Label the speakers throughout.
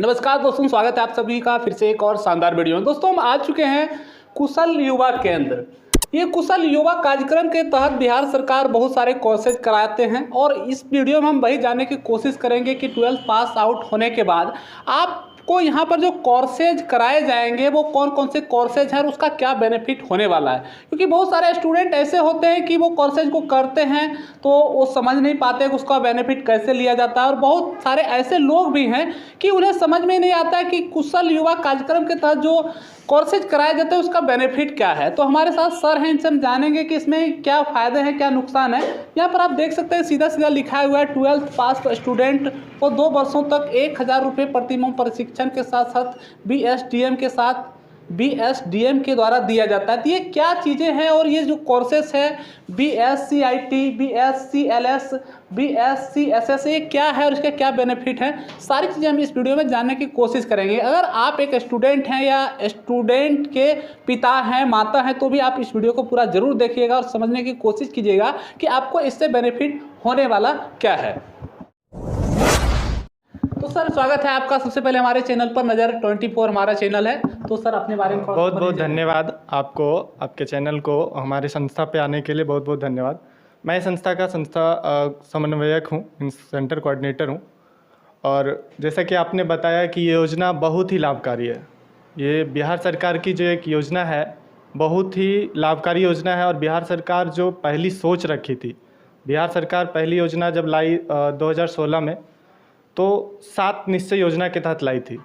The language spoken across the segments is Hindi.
Speaker 1: नमस्कार दोस्तों, स्वागत है आप सभी का फिर से एक और शानदार वीडियो में। दोस्तों, हम आ चुके हैं कुशल युवा केंद्र। ये कुशल युवा कार्यक्रम के तहत बिहार सरकार बहुत सारे कोर्सेज कराते हैं और इस वीडियो में हम वही जानने की कोशिश करेंगे कि 12th पास आउट होने के बाद आपको यहाँ पर जो कोर्सेज कराए जाएंगे वो कौन कौन से कोर्सेज हैं और उसका क्या बेनिफिट होने वाला है। क्योंकि बहुत सारे स्टूडेंट ऐसे होते हैं कि वो कोर्सेज को करते हैं तो वो समझ नहीं पाते कि उसका बेनिफिट कैसे लिया जाता है, और बहुत सारे ऐसे लोग भी हैं कि उन्हें समझ में नहीं आता है कि कुशल युवा कार्यक्रम के तहत जो कोर्सेज कराए जाते हैं उसका बेनिफिट क्या है। तो हमारे साथ सर हैं, इनसे हम जानेंगे कि इसमें क्या फ़ायदे हैं, क्या नुकसान है। यहाँ पर आप देख सकते हैं सीधा सीधा लिखा हुआ है 12th पास स्टूडेंट को 2 वर्षों तक 1000 रुपये प्रतिमाह प्रशिक्षण के साथ साथ BSDM के द्वारा दिया जाता है। तो ये क्या चीज़ें हैं और ये जो कोर्सेस है BSCIT, BSCLS, BSCSS, ये क्या है और इसका क्या बेनिफिट है, सारी चीज़ें हम इस वीडियो में जानने की कोशिश करेंगे। अगर आप एक स्टूडेंट हैं या स्टूडेंट के पिता हैं, माता हैं, तो भी आप इस वीडियो को पूरा ज़रूर देखिएगा और समझने की कोशिश कीजिएगा कि आपको इससे बेनिफिट होने वाला क्या है। तो सर, स्वागत है आपका सबसे पहले हमारे चैनल पर। नज़र 24 हमारा चैनल है। तो सर, अपने बारे में
Speaker 2: बहुत बहुत धन्यवाद आपको, आपके चैनल को हमारी संस्था पे आने के लिए बहुत बहुत धन्यवाद। मैं इस संस्था का समन्वयक हूँ, सेंटर कोऑर्डिनेटर हूँ। और जैसा कि आपने बताया कि ये योजना बहुत ही लाभकारी है। ये बिहार सरकार की जो एक योजना है, बहुत ही लाभकारी योजना है। और बिहार सरकार जो पहली सोच रखी थी, बिहार सरकार पहली योजना जब लाई 2016 में, तो 7 निश्चय योजना के तहत लाई थी।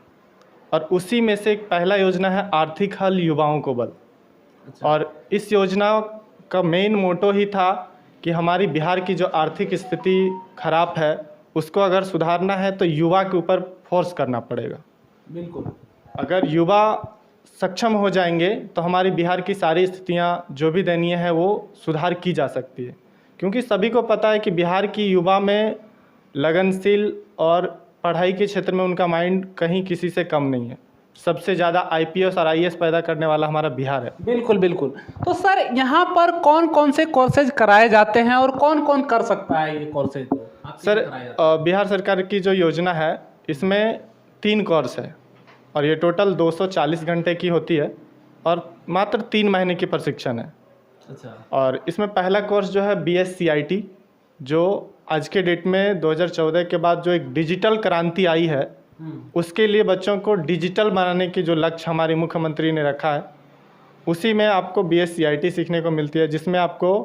Speaker 2: और उसी में से एक पहला योजना है आर्थिक हल युवाओं को बल। और इस योजना का मेन मोटो ही था कि हमारी बिहार की जो आर्थिक स्थिति खराब है उसको अगर सुधारना है तो युवा के ऊपर फोर्स करना पड़ेगा।
Speaker 1: बिल्कुल,
Speaker 2: अगर युवा सक्षम हो जाएंगे तो हमारी बिहार की सारी स्थितियाँ जो भी दयनीय है वो सुधार की जा सकती है। क्योंकि सभी को पता है कि बिहार की युवा में लगनशील और पढ़ाई के क्षेत्र में उनका माइंड कहीं किसी से कम नहीं है। सबसे ज़्यादा IPS और IAS पैदा करने वाला हमारा बिहार है।
Speaker 1: बिल्कुल बिल्कुल। तो सर, यहाँ पर कौन कौन से कोर्सेज कराए जाते हैं और कौन कौन कर सकता है ये कोर्सेज?
Speaker 2: सर, बिहार सरकार की जो योजना है इसमें 3 कोर्स है और ये टोटल 240 घंटे की होती है और मात्र 3 महीने की प्रशिक्षण है।
Speaker 1: अच्छा। और
Speaker 2: इसमें पहला कोर्स जो है BSCIT, जो आज के डेट में 2014 के बाद जो एक डिजिटल क्रांति आई है उसके लिए बच्चों को डिजिटल बनाने की जो लक्ष्य हमारे मुख्यमंत्री ने रखा है, उसी में आपको BSCIT सीखने को मिलती है, जिसमें आपको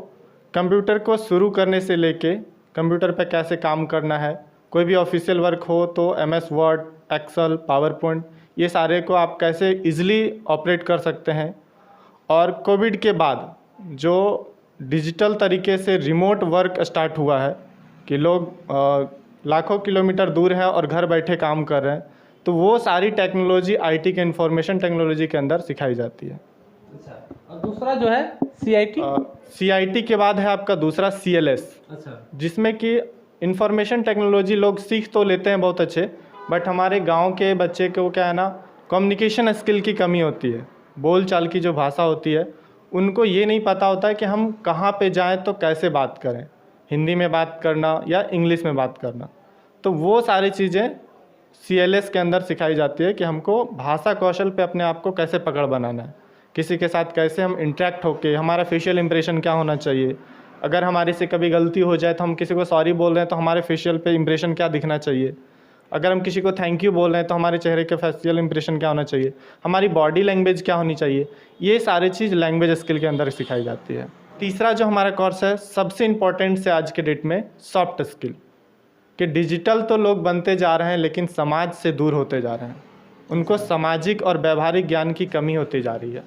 Speaker 2: कंप्यूटर को शुरू करने से लेके कंप्यूटर पे कैसे काम करना है, कोई भी ऑफिशियल वर्क हो तो MS वर्ड, एक्सेल, पावरपॉइंट, ये सारे को आप कैसे ईजिली ऑपरेट कर सकते हैं। और कोविड के बाद जो डिजिटल तरीके से रिमोट वर्क स्टार्ट हुआ है कि लोग लाखों किलोमीटर दूर हैं और घर बैठे काम कर रहे हैं, तो वो सारी टेक्नोलॉजी IT के इंफॉर्मेशन टेक्नोलॉजी के अंदर सिखाई जाती है।
Speaker 1: अच्छा, और दूसरा जो है
Speaker 2: CIT के बाद है आपका दूसरा CLS।
Speaker 1: अच्छा।
Speaker 2: जिसमें कि इंफॉर्मेशन टेक्नोलॉजी लोग सीख तो लेते हैं बहुत अच्छे, बट हमारे गांव के बच्चे को क्या है ना, कम्युनिकेशन स्किल की कमी होती है। बोल चाल की जो भाषा होती है उनको ये नहीं पता होता है कि हम कहाँ पे जाएं तो कैसे बात करें, हिंदी में बात करना या इंग्लिश में बात करना। तो वो सारी चीज़ें CLS के अंदर सिखाई जाती है कि हमको भाषा कौशल पे अपने आप को कैसे पकड़ बनाना है, किसी के साथ कैसे हम इंटरेक्ट होके, हमारा फेशियल इंप्रेशन क्या होना चाहिए, अगर हमारे से कभी गलती हो जाए तो हम किसी को सॉरी बोल रहे हैं तो हमारे फेशियल पे इंप्रेशन क्या दिखना चाहिए, अगर हम किसी को थैंक यू बोल रहे हैं तो हमारे चेहरे के फेशियल इंप्रेशन क्या होना चाहिए, हमारी बॉडी लैंग्वेज क्या होनी चाहिए। ये सारी चीज़ लैंग्वेज स्किल के अंदर सिखाई जाती है। तीसरा जो हमारा कोर्स है सबसे इम्पॉर्टेंट से आज के डेट में, सॉफ्ट स्किल, कि डिजिटल तो लोग बनते जा रहे हैं लेकिन समाज से दूर होते जा रहे हैं, उनको सामाजिक और व्यवहारिक ज्ञान की कमी होती जा रही है।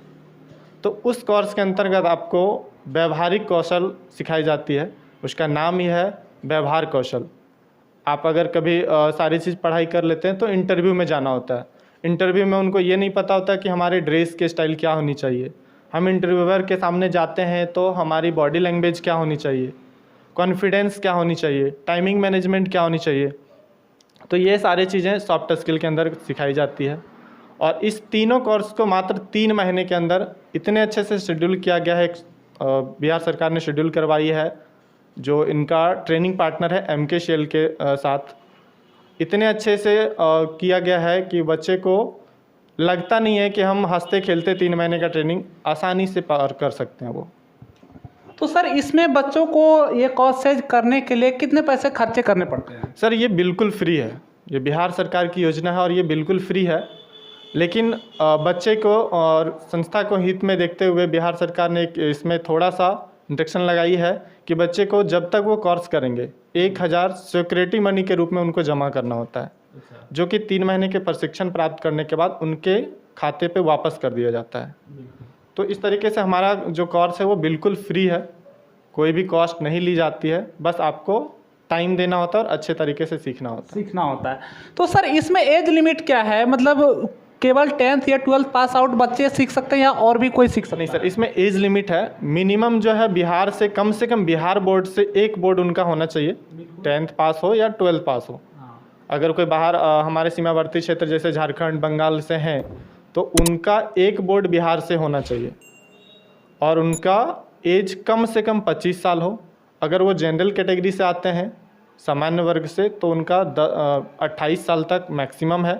Speaker 2: तो उस कोर्स के अंतर्गत आपको व्यवहारिक कौशल सिखाई जाती है, उसका नाम ही है व्यवहार कौशल। आप अगर कभी सारी चीज़ पढ़ाई कर लेते हैं तो इंटरव्यू में जाना होता है, इंटरव्यू में उनको ये नहीं पता होता कि हमारे ड्रेस के स्टाइल क्या होनी चाहिए, हम इंटरव्यूअर के सामने जाते हैं तो हमारी बॉडी लैंग्वेज क्या होनी चाहिए, कॉन्फिडेंस क्या होनी चाहिए, टाइमिंग मैनेजमेंट क्या होनी चाहिए। तो ये सारी चीज़ें सॉफ्ट स्किल के अंदर सिखाई जाती है। और इस तीनों कोर्स को मात्र 3 महीने के अंदर इतने अच्छे से शेड्यूल किया गया है, बिहार सरकार ने शेड्यूल करवाई है, जो इनका ट्रेनिंग पार्टनर है MKCL के साथ। इतने अच्छे से किया गया है कि बच्चे को लगता नहीं है कि हम हंसते खेलते 3 महीने का ट्रेनिंग आसानी से पार कर सकते हैं वो।
Speaker 1: तो सर इसमें बच्चों को ये कोर्सेज करने के लिए कितने पैसे खर्चे करने पड़ते हैं?
Speaker 2: सर ये बिल्कुल फ्री है, ये बिहार सरकार की योजना है और ये बिल्कुल फ्री है। लेकिन बच्चे को और संस्था को हित में देखते हुए बिहार सरकार ने इसमें थोड़ा सा इंस्ट्रक्शन लगाई है कि बच्चे को जब तक वो कोर्स करेंगे 1000 सिक्योरिटी मनी के रूप में उनको जमा करना होता है, जो कि 3 महीने के प्रशिक्षण प्राप्त करने के बाद उनके खाते पे वापस कर दिया जाता है। तो इस तरीके से हमारा जो कोर्स है वो बिल्कुल फ्री है, कोई भी कॉस्ट नहीं ली जाती है, बस आपको टाइम देना होता है और अच्छे तरीके से सीखना होता है।
Speaker 1: तो सर इसमें एज लिमिट क्या है? मतलब केवल 10th या 12th पास आउट बच्चे सीख सकते हैं या और भी कोई सीख सकता है?
Speaker 2: नहीं सर, इसमें एज लिमिट है। मिनिमम जो है बिहार से कम बिहार बोर्ड से एक बोर्ड उनका होना चाहिए, 10th पास हो या 12th पास हो। अगर कोई बाहर हमारे सीमावर्ती क्षेत्र जैसे झारखंड बंगाल से हैं तो उनका एक बोर्ड बिहार से होना चाहिए और उनका एज कम से कम 25 साल हो। अगर वो जनरल कैटेगरी से आते हैं सामान्य वर्ग से तो उनका 28 साल तक मैक्सिमम है,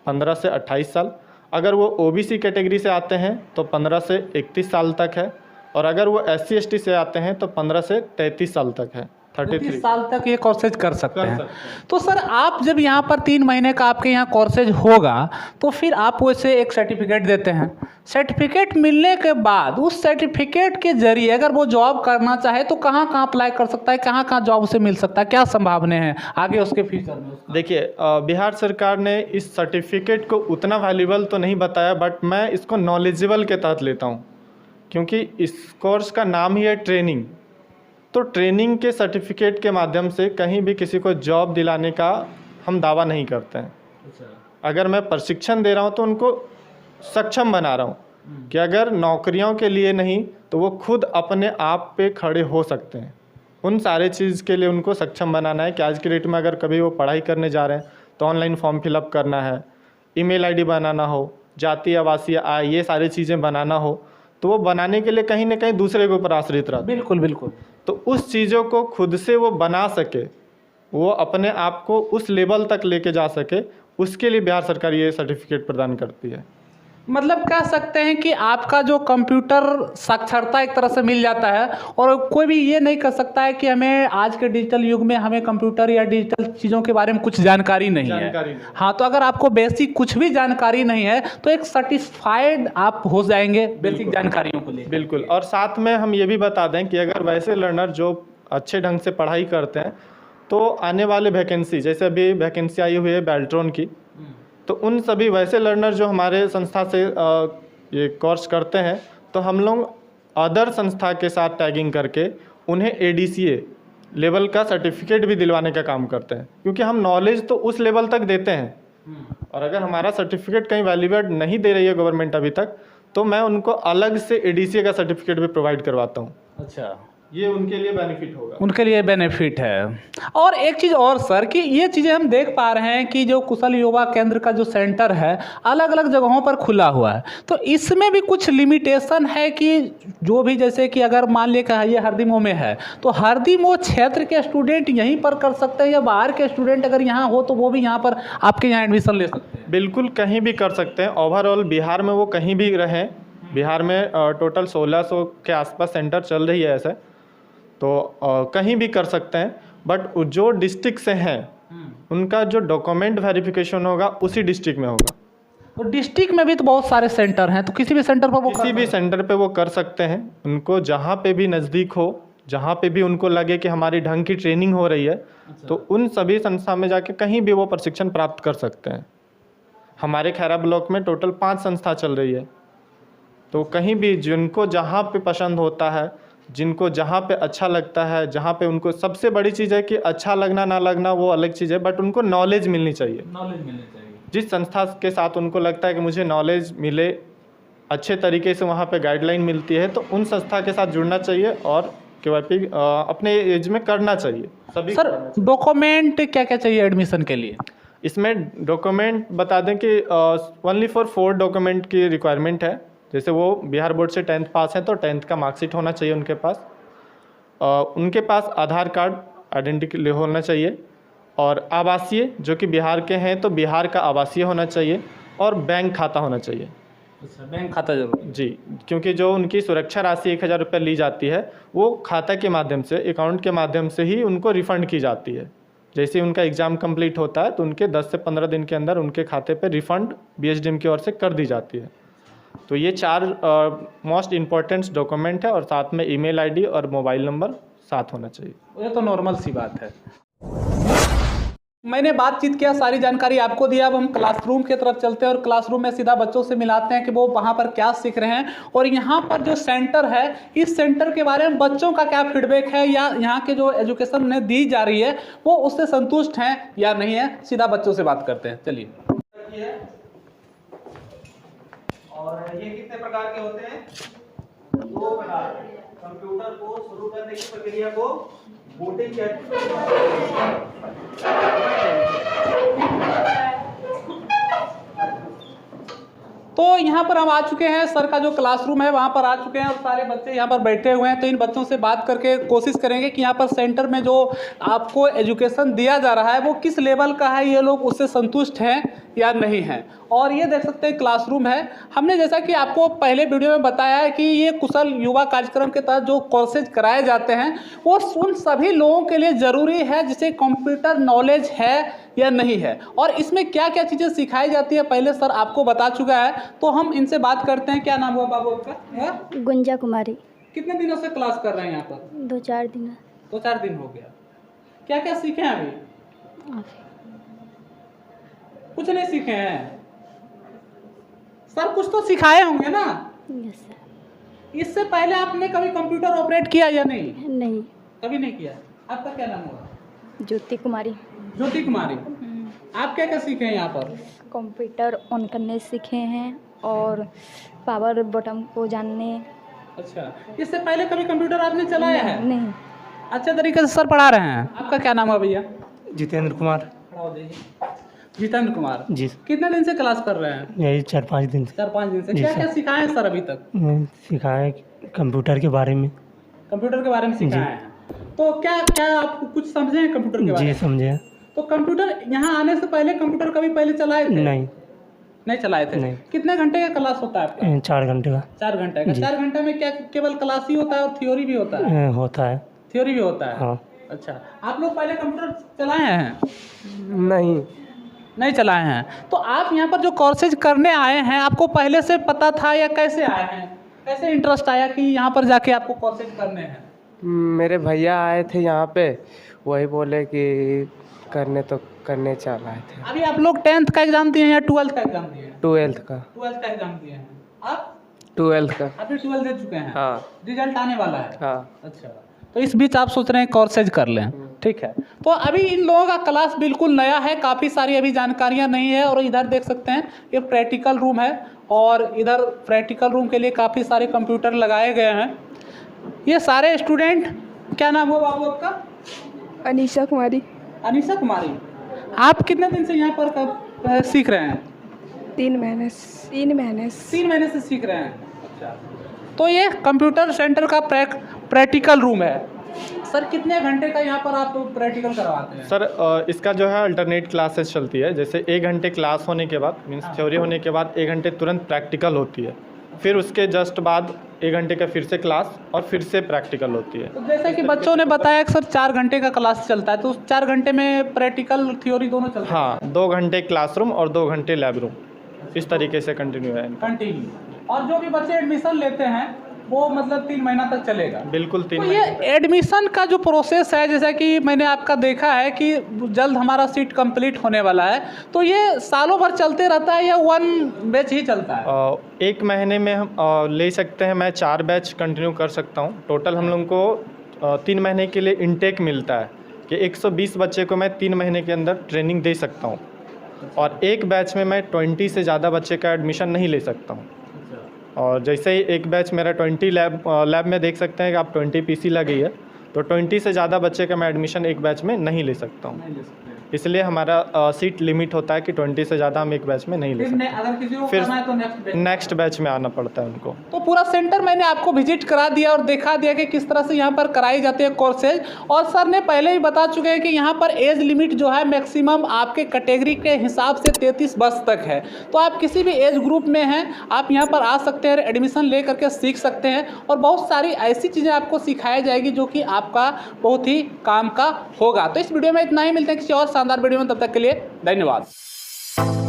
Speaker 2: 15 से 28 साल। अगर वो ओबीसी कैटेगरी से आते हैं तो 15 से 31 साल तक है और अगर वो SC ST से आते हैं तो 15 से 33 साल तक है,
Speaker 1: 33 साल तक ये कोर्सेज कर सकते हैं। तो सर आप जब यहाँ पर 3 महीने का आपके यहाँ कोर्सेज होगा तो फिर आप वैसे एक सर्टिफिकेट देते हैं। सर्टिफिकेट मिलने के बाद उस सर्टिफिकेट के जरिए अगर वो जॉब करना चाहे तो कहाँ कहाँ अप्लाई कर सकता है, कहाँ कहाँ जॉब उसे मिल सकता है, क्या संभावनाएं हैं आगे उसके फ्यूचर में?
Speaker 2: देखिए बिहार सरकार ने इस सर्टिफिकेट को उतना वैल्यूबल तो नहीं बताया, बट मैं इसको नॉलेजेबल के तहत लेता हूँ क्योंकि इस कोर्स का नाम ही है ट्रेनिंग। तो ट्रेनिंग के सर्टिफिकेट के माध्यम से कहीं भी किसी को जॉब दिलाने का हम दावा नहीं करते हैं। अगर मैं प्रशिक्षण दे रहा हूँ तो उनको सक्षम बना रहा हूँ कि अगर नौकरियों के लिए नहीं तो वो खुद अपने आप पे खड़े हो सकते हैं। उन सारे चीज़ के लिए उनको सक्षम बनाना है कि आज की डेट में अगर कभी वो पढ़ाई करने जा रहे हैं तो ऑनलाइन फॉर्म फिलअप करना है, ईमेल आईडी बनाना हो, जातीय आवासीय आय, ये सारी चीज़ें बनाना हो तो वो बनाने के लिए कहीं ना कहीं दूसरे के ऊपर आश्रित रहता है।
Speaker 1: बिल्कुल बिल्कुल।
Speaker 2: तो उस चीज़ों को खुद से वो बना सके, वो अपने आप को उस लेवल तक लेके जा सके, उसके लिए बिहार सरकार ये सर्टिफिकेट प्रदान करती है।
Speaker 1: मतलब कह सकते हैं कि आपका जो कंप्यूटर साक्षरता एक तरह से मिल जाता है और कोई भी ये नहीं कर सकता है कि हमें आज के डिजिटल युग में हमें कंप्यूटर या डिजिटल चीज़ों के बारे में कुछ जानकारी नहीं है। हाँ, तो अगर आपको बेसिक कुछ भी जानकारी नहीं है तो एक सर्टिफाइड आप हो जाएंगे बेसिक जानकारियों को लेकर।
Speaker 2: बिल्कुल। और साथ में हम ये भी बता दें कि अगर वैसे लर्नर जो अच्छे ढंग से पढ़ाई करते हैं तो आने वाले वैकेंसी, जैसे अभी वैकेंसी आई हुई है बेल्ट्रॉन की, तो उन सभी वैसे लर्नर जो हमारे संस्था से ये कोर्स करते हैं तो हम लोग अदर संस्था के साथ टैगिंग करके उन्हें ADCA लेवल का सर्टिफिकेट भी दिलवाने का काम करते हैं, क्योंकि हम नॉलेज तो उस लेवल तक देते हैं और अगर हमारा सर्टिफिकेट कहीं वैलिडेट नहीं दे रही है गवर्नमेंट अभी तक तो मैं उनको अलग से ADCA का सर्टिफिकेट भी प्रोवाइड करवाता हूँ।
Speaker 1: अच्छा,
Speaker 2: ये उनके लिए बेनिफिट होगा।
Speaker 1: उनके लिए बेनिफिट है। और एक चीज़ और सर कि ये चीज़ें हम देख पा रहे हैं कि जो कुशल युवा केंद्र का जो सेंटर है अलग अलग जगहों पर खुला हुआ है, तो इसमें भी कुछ लिमिटेशन है कि जो भी जैसे कि अगर मान लिया कि ये हरदीमो में है तो हरदीमो क्षेत्र के स्टूडेंट यहीं पर कर सकते हैं या बाहर के स्टूडेंट अगर यहाँ हो तो वो भी यहाँ पर आपके यहाँ एडमिशन ले सकते हैं?
Speaker 2: बिल्कुल, कहीं भी कर सकते हैं। ओवरऑल बिहार में वो कहीं भी रहें, बिहार में टोटल 1600 के आसपास सेंटर चल रही है ऐसे, तो कहीं भी कर सकते हैं। बट जो डिस्ट्रिक्ट से हैं उनका जो डॉक्यूमेंट वेरिफिकेशन होगा उसी डिस्ट्रिक्ट में होगा।
Speaker 1: तो डिस्ट्रिक्ट में भी तो बहुत सारे सेंटर हैं, तो किसी भी सेंटर पर वो
Speaker 2: किसी भी सेंटर पे वो कर सकते हैं। उनको जहाँ पे भी नज़दीक हो, जहाँ पे भी उनको लगे कि हमारी ढंग की ट्रेनिंग हो रही है, तो उन सभी संस्था में जाके कहीं भी वो प्रशिक्षण प्राप्त कर सकते हैं। हमारे खैरा ब्लॉक में टोटल 5 संस्था चल रही है, तो कहीं भी जिनको जहाँ पे पसंद होता है, जिनको जहाँ पे अच्छा लगता है, जहाँ पे उनको सबसे बड़ी चीज़ है कि अच्छा लगना ना लगना वो अलग चीज़ है, बट उनको नॉलेज मिलनी चाहिए। जिस संस्था के साथ उनको लगता है कि मुझे नॉलेज मिले, अच्छे तरीके से वहाँ पे गाइडलाइन मिलती है, तो उन संस्था के साथ जुड़ना चाहिए और KYP अपने एज में करना चाहिए। सभी
Speaker 1: सर डॉक्यूमेंट क्या क्या चाहिए एडमिशन के लिए?
Speaker 2: इसमें डॉक्यूमेंट बता दें कि ओनली फॉर 4 डॉक्यूमेंट की रिक्वायरमेंट है। जैसे वो बिहार बोर्ड से 10th पास हैं तो 10th का मार्कशीट होना चाहिए उनके पास। उनके पास आधार कार्ड आइडेंटिटी होना चाहिए और आवासीय जो कि बिहार के हैं तो बिहार का आवासीय होना चाहिए, और बैंक खाता होना चाहिए।
Speaker 1: अच्छा, बैंक खाता जरूर।
Speaker 2: जी, क्योंकि जो उनकी सुरक्षा राशि 1000 रुपये ली जाती है वो खाता के माध्यम से, अकाउंट के माध्यम से ही उनको रिफ़ंड की जाती है। जैसे ही उनका एग्ज़ाम कंप्लीट होता है तो उनके 10 से 15 दिन के अंदर उनके खाते पे रिफ़ंड बीएसडीएम की ओर से कर दी जाती है। तो ये 4 मोस्ट इम्पॉर्टेंट डॉक्यूमेंट है, और साथ में ईमेल आईडी और मोबाइल नंबर साथ होना चाहिए।
Speaker 1: ये तो नॉर्मल सी बात है। मैंने बातचीत किया, सारी जानकारी आपको दिया। अब हम क्लासरूम की तरफ चलते हैं और क्लासरूम में सीधा बच्चों से मिलाते हैं कि वो वहाँ पर क्या सीख रहे हैं, और यहाँ पर जो सेंटर है इस सेंटर के बारे में बच्चों का क्या फीडबैक है, या यहाँ के जो एजुकेशन उन्हें दी जा रही है वो उससे संतुष्ट हैं या नहीं है। सीधा बच्चों से बात करते हैं, चलिए। और ये कितने प्रकार के होते हैं? 2 प्रकार। कंप्यूटर को शुरू करने की प्रक्रिया को बूटिंग कहते हैं। तो यहाँ पर हम आ चुके हैं, सर का जो क्लासरूम है वहाँ पर आ चुके हैं, और सारे बच्चे यहाँ पर बैठे हुए हैं। तो इन बच्चों से बात करके कोशिश करेंगे कि यहाँ पर सेंटर में जो आपको एजुकेशन दिया जा रहा है वो किस लेवल का है, ये लोग उससे संतुष्ट हैं या नहीं हैं। और ये देख सकते हैं क्लासरूम है। हमने जैसा कि आपको पहले वीडियो में बताया है कि ये कुशल युवा कार्यक्रम के तहत जो कोर्सेज कराए जाते हैं वो उन सभी लोगों के लिए ज़रूरी है जिसे कंप्यूटर नॉलेज है या नहीं है, और इसमें क्या क्या चीज़ें सिखाई जाती है पहले सर आपको बता चुका है। तो हम इनसे बात करते हैं। क्या नाम हुआ बाबू आपका?
Speaker 3: गुंजा कुमारी।
Speaker 1: कितने दिनों से क्लास कर रहे हैं यहाँ पर?
Speaker 3: 2-4 दिन।
Speaker 1: 2-4 दिन हो गया। क्या क्या सीखे हैं अभी? कुछ नहीं सीखे हैं सर, कुछ तो सिखाए होंगे ना?
Speaker 3: Yes sir.
Speaker 1: इससे पहले आपने कभी कंप्यूटर ऑपरेट किया या नहीं?
Speaker 3: नहीं।
Speaker 1: कभी नहीं किया। आपका क्या नाम हुआ?
Speaker 3: ज्योति कुमारी।
Speaker 1: ज्योति कुमारी। आप क्या क्या सीखे हैं यहाँ पर?
Speaker 3: कंप्यूटर ऑन करने सीखे हैं और पावर बटन को जानने।
Speaker 1: अच्छा, इससे पहले कभी कंप्यूटर आपने चलाया है?
Speaker 3: नहीं।
Speaker 1: अच्छे तरीके से सर पढ़ा रहे हैं। आपका क्या नाम है भैया?
Speaker 4: जितेंद्र कुमार।
Speaker 1: खड़ा हो जाइए। जितेंद्र कुमार
Speaker 4: जी।
Speaker 1: कितने दिन से क्लास कर रहे हैं?
Speaker 4: यही 4-5 दिन से
Speaker 1: 4-5 दिन से।
Speaker 4: जी
Speaker 1: क्या
Speaker 4: सर।
Speaker 1: क्या सिखाए हैं सर अभी तक?
Speaker 4: सिखाया कंप्यूटर के बारे में।
Speaker 1: कंप्यूटर के बारे में सिखाए हैं। तो क्या क्या आप कुछ समझे हैं कंप्यूटर के बारे
Speaker 4: जी
Speaker 1: में?
Speaker 4: समझे।
Speaker 1: तो कंप्यूटर यहाँ आने से पहले कंप्यूटर कभी पहले चलाए थे? नहीं चलाए थे।
Speaker 4: नहीं।
Speaker 1: कितने घंटे का क्लास होता है आपका?
Speaker 4: 4 घंटे का
Speaker 1: 4 घंटे का। 4 घंटे में क्या केवल क्लास ही होता है और थ्योरी भी होता है?
Speaker 4: होता है।
Speaker 1: थ्योरी भी होता है।
Speaker 4: हाँ।
Speaker 1: अच्छा, आप लोग पहले कंप्यूटर चलाए हैं? नहीं चलाए हैं। तो आप यहाँ पर जो कोर्सेज करने आए हैं आपको पहले से पता था या कैसे आए हैं? कैसे इंटरेस्ट आया कि यहाँ पर जाके आपको कोर्सेज करने हैं?
Speaker 5: मेरे भैया आए थे यहाँ पे, वही बोले कि करने चल आए थे।
Speaker 1: अभी आप लोग 10th का एग्जाम दिए हैं या 12th का एग्जाम दिए हैं?
Speaker 5: 12th का।
Speaker 1: 12th का एग्जाम दिए हैं। आप
Speaker 5: 12th का।
Speaker 1: अभी 12th दे चुके हैं?
Speaker 5: हाँ।
Speaker 1: रिजल्ट आने वाला है?
Speaker 5: हाँ।
Speaker 1: अच्छा, तो इस बीच आप सोच रहे हैं कोर्सेज कर लें। ठीक है। तो अभी इन लोगों का क्लास बिल्कुल नया है, काफ़ी सारी अभी जानकारियां नहीं है। और इधर देख सकते हैं ये प्रैक्टिकल रूम है, और इधर प्रैक्टिकल रूम के लिए काफ़ी सारे कंप्यूटर लगाए गए हैं। ये सारे स्टूडेंट, क्या नाम हुआ बाबू आपका?
Speaker 6: अनीशा कुमारी।
Speaker 1: अनीशा कुमारी। आप कितने दिन से यहाँ पर सीख रहे हैं?
Speaker 6: 3 महीने। 3 महीने
Speaker 1: से सीख रहे हैं। अच्छा, तो ये कंप्यूटर सेंटर का प्रैक्टिकल रूम है। सर कितने घंटे का यहाँ पर आप प्रैक्टिकल करवाते हैं?
Speaker 2: सर इसका जो है अल्टरनेट क्लासेस चलती है। जैसे 1 घंटे क्लास होने के बाद मीन्स थ्योरी होने के बाद 1 घंटे तुरंत प्रैक्टिकल होती है, फिर उसके जस्ट बाद 1 घंटे का फिर से क्लास और फिर से प्रैक्टिकल होती है।
Speaker 1: तो जैसे कि बच्चों ने बताया कि सर 4 घंटे का क्लास चलता है, तो उस 4 घंटे में प्रैक्टिकल थ्योरी दोनों चलता है?
Speaker 2: हाँ, 2 घंटे क्लासरूम और 2 घंटे लैब रूम, इस तरीके से कंटिन्यू है।
Speaker 1: कंटिन्यू। और जो भी बच्चे एडमिशन लेते हैं वो मतलब 3 महीना तक चलेगा?
Speaker 2: बिल्कुल 3
Speaker 1: तो ये एडमिशन का जो प्रोसेस है, जैसा कि मैंने आपका देखा है कि जल्द हमारा सीट कंप्लीट होने वाला है, तो ये सालों भर चलते रहता है या 1 बैच ही चलता है?
Speaker 2: 1 महीने में हम ले सकते हैं। मैं 4 बैच कंटिन्यू कर सकता हूँ। टोटल हम लोगों को 3 महीने के लिए इनटेक मिलता है कि 120 बच्चे को मैं 3 महीने के अंदर ट्रेनिंग दे सकता हूँ, और एक बैच में मैं 20 से ज़्यादा बच्चे का एडमिशन नहीं ले सकता हूँ। और जैसे ही एक बैच मेरा 20 लैब में देख सकते हैं कि आप 20 पीसी लगी है, तो 20 से ज़्यादा बच्चे का मैं एडमिशन एक बैच में नहीं ले सकता हूँ। इसलिए हमारा सीट लिमिट होता है कि 20 से ज़्यादा हम एक बैच में नहीं ले सकते।
Speaker 1: अगर किसी को
Speaker 2: फिर
Speaker 1: करना है तो
Speaker 2: नेक्स्ट बैच में आना पड़ता है उनको।
Speaker 1: तो पूरा सेंटर मैंने आपको विजिट करा दिया और दिखा दिया कि किस तरह से यहाँ पर कराई जाती है कोर्सेज। और सर ने पहले ही बता चुके हैं कि यहाँ पर एज लिमिट जो है मैक्सिमम आपके कैटेगरी के हिसाब से 33 वर्ष तक है। तो आप किसी भी एज ग्रुप में हैं, आप यहाँ पर आ सकते हैं, एडमिशन ले करके सीख सकते हैं और बहुत सारी ऐसी चीज़ें आपको सिखाई जाएगी जो कि आपका बहुत ही काम का होगा। तो इस वीडियो में इतना ही, मिलते हैं किसी और शानदार वीडियो में, तब तक के लिए धन्यवाद।